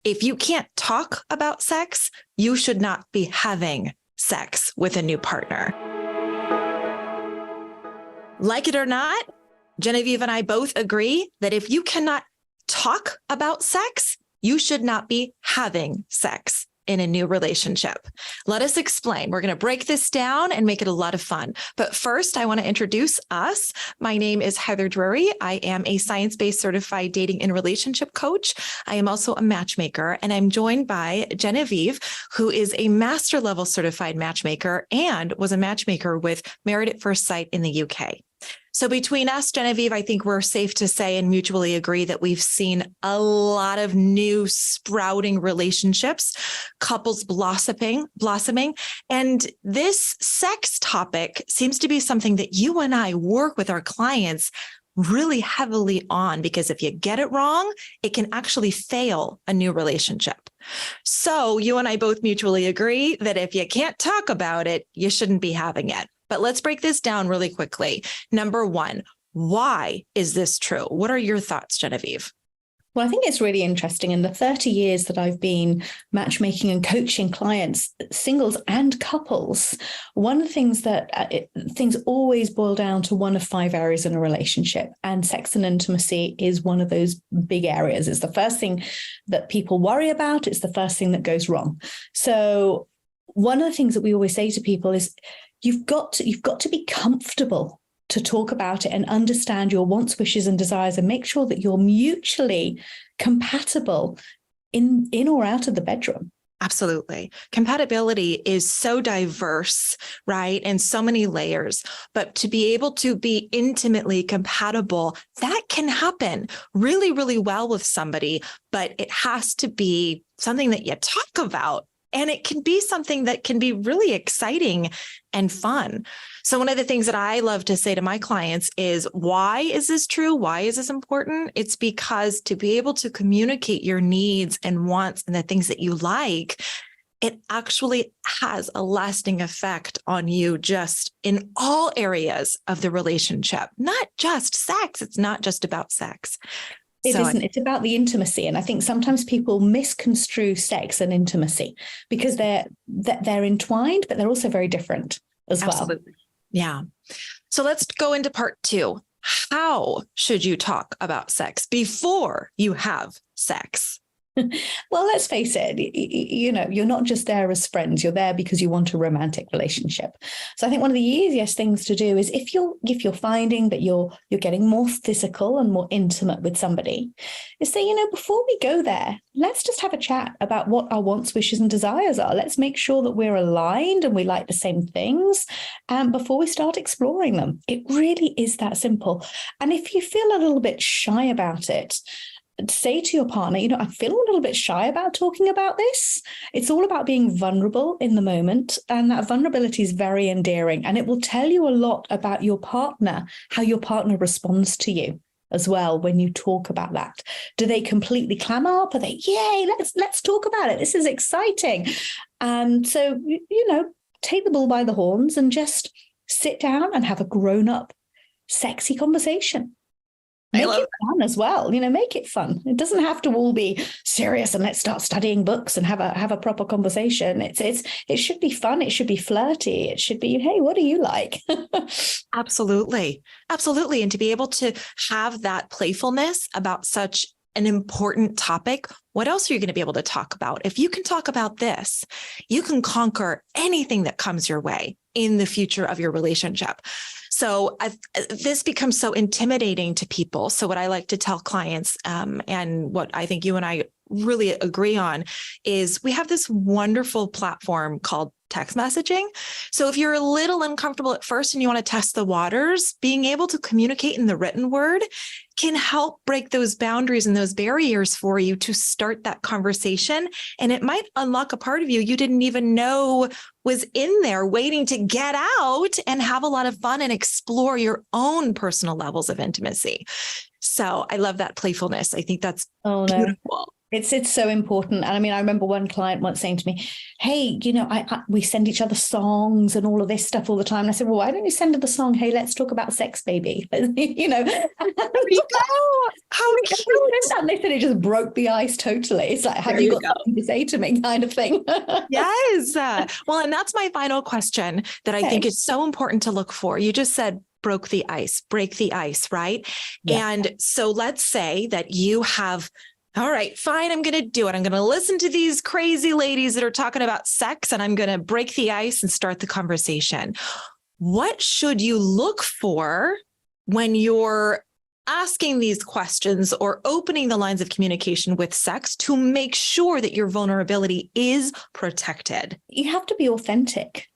if you can't talk about sex, you should not be having sex with a new partner. Like it or not, Genevieve and I both agree that if you cannot talk about sex, you should not be having sex in a new relationship. Let us explain. We're going to break this down and make it a lot of fun. But first, I want to introduce us. My name is Heather Drury. I am a science-based certified dating and relationship coach. I am also a matchmaker, and I'm joined by Genevieve, who is a master level certified matchmaker and was a matchmaker with Married at First Sight in the UK. So between us, Genevieve, I think we're safe to say and mutually agree that we've seen a lot of new sprouting relationships, couples blossoming. And this sex topic seems to be something that you and I work with our clients really heavily on, because if you get it wrong, it can actually fail a new relationship. So you and I both mutually agree that if you can't talk about it, you shouldn't be having it. But let's break this down really quickly. Number one, why is this true? What are your thoughts, Genevieve? Well, I think it's really interesting. In the 30 years that I've been matchmaking and coaching clients, singles and couples, one of the things that things always boil down to one of 5 areas in a relationship, and sex and intimacy is one of those big areas. It's the first thing that people worry about. It's the first thing that goes wrong. So one of the things that we always say to people is, you've got to be comfortable to talk about it and understand your wants, wishes, and desires, and make sure that you're mutually compatible in or out of the bedroom. Absolutely. Compatibility is so diverse, right? And so many layers, but to be able to be intimately compatible, that can happen really, really well with somebody, but it has to be something that you talk about. And it can be something that can be really exciting and fun. So one of the things that I love to say to my clients is, why is this true? Why is this important? It's because to be able to communicate your needs and wants and the things that you like, it actually has a lasting effect on you just in all areas of the relationship, not just sex. It's not just about sex. It isn't. It's about the intimacy. And I think sometimes people misconstrue sex and intimacy because they're entwined, but they're also very different as well. Absolutely. Yeah. So let's go into part 2. How should you talk about sex before you have sex? Well, let's face it, you're not just there as friends, you're there because you want a romantic relationship. So I think one of the easiest things to do is if you're finding that you're getting more physical and more intimate with somebody, is say, before we go there, let's just have a chat about what our wants, wishes, and desires are. Let's make sure that we're aligned and we like the same things before we start exploring them. It really is that simple. And if you feel a little bit shy about it, say to your partner, I'm feeling a little bit shy about talking about this. It's all about being vulnerable in the moment. And that vulnerability is very endearing. And it will tell you a lot about your partner, how your partner responds to you as well when you talk about that. Do they completely clam up? Are they, yay, let's talk about it. This is exciting. And so, take the bull by the horns and just sit down and have a grown-up, sexy conversation. Make it fun as well. Make it fun. It doesn't have to all be serious and let's start studying books and have a proper conversation. It should be fun. It should be flirty. It should be, hey, what do you like? Absolutely. Absolutely. And to be able to have that playfulness about such an important topic, what else are you going to be able to talk about? If you can talk about this, you can conquer anything that comes your way in the future of your relationship. So this becomes so intimidating to people. So what I like to tell clients, and what I think you and I really agree on, is we have this wonderful platform called text messaging. So if you're a little uncomfortable at first and you want to test the waters, being able to communicate in the written word can help break those boundaries and those barriers for you to start that conversation. And it might unlock a part of you didn't even know was in there waiting to get out and have a lot of fun and explore your own personal levels of intimacy. So I love that playfulness. I think that's beautiful. It's so important. And I mean, I remember one client once saying to me, hey, we send each other songs and all of this stuff all the time. And I said, well, why don't you send her the song, hey, let's talk about sex, baby? There you go. How cute. And they said it just broke the ice totally. It's like, have you got something to say to me kind of thing? Yes. Well, and that's my final question that I think is so important to look for. You just said break the ice, right? Yeah. And so let's say that you have, all right, fine, I'm going to do it. I'm going to listen to these crazy ladies that are talking about sex, and I'm going to break the ice and start the conversation. What should you look for when you're asking these questions or opening the lines of communication with sex to make sure that your vulnerability is protected? You have to be authentic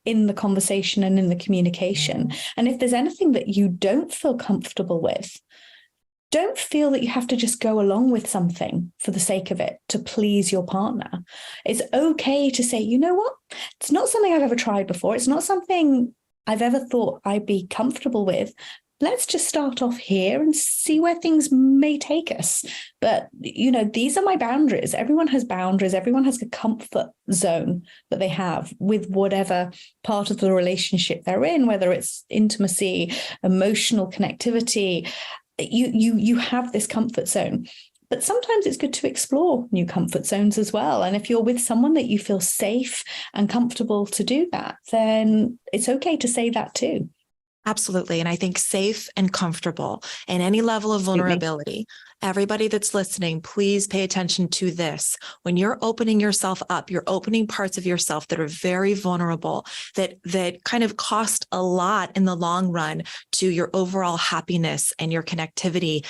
in the conversation and in the communication. And if there's anything that you don't feel comfortable with, don't feel that you have to just go along with something for the sake of it to please your partner. It's okay to say, you know what? It's not something I've ever tried before. It's not something I've ever thought I'd be comfortable with. Let's just start off here and see where things may take us. But, these are my boundaries. Everyone has boundaries. Everyone has a comfort zone that they have with whatever part of the relationship they're in, whether it's intimacy, emotional connectivity. You have this comfort zone, but sometimes it's good to explore new comfort zones as well. And if you're with someone that you feel safe and comfortable to do that, then it's okay to say that too. Absolutely. And I think safe and comfortable in any level of vulnerability. Everybody that's listening, please pay attention to this. When you're opening yourself up, you're opening parts of yourself that are very vulnerable, that kind of cost a lot in the long run to your overall happiness and your connectivity.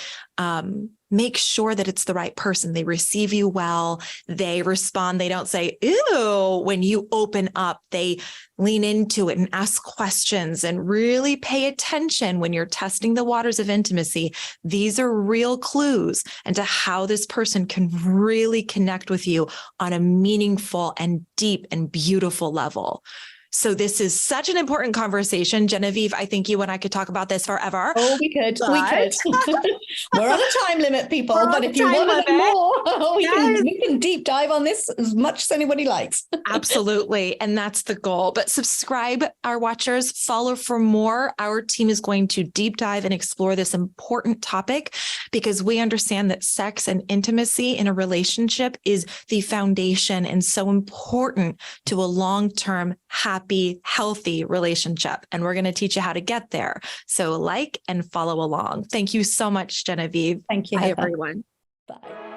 Make sure that it's the right person. They receive you well. They respond. They don't say, ew, when you open up. They lean into it and ask questions and really pay attention when you're testing the waters of intimacy. These are real clues into how this person can really connect with you on a meaningful and deep and beautiful level. So this is such an important conversation. Genevieve, I think you and I could talk about this forever. Oh, we could. We're on a time limit, people. But if you want to know more, we can deep dive on this as much as anybody likes. Absolutely. And that's the goal. But subscribe, our watchers, follow for more. Our team is going to deep dive and explore this important topic because we understand that sex and intimacy in a relationship is the foundation and so important to a long-term, happy, healthy relationship. And we're going to teach you how to get there. So like and follow along. Thank you so much, Genevieve. Thank you. Bye, everyone. Bye.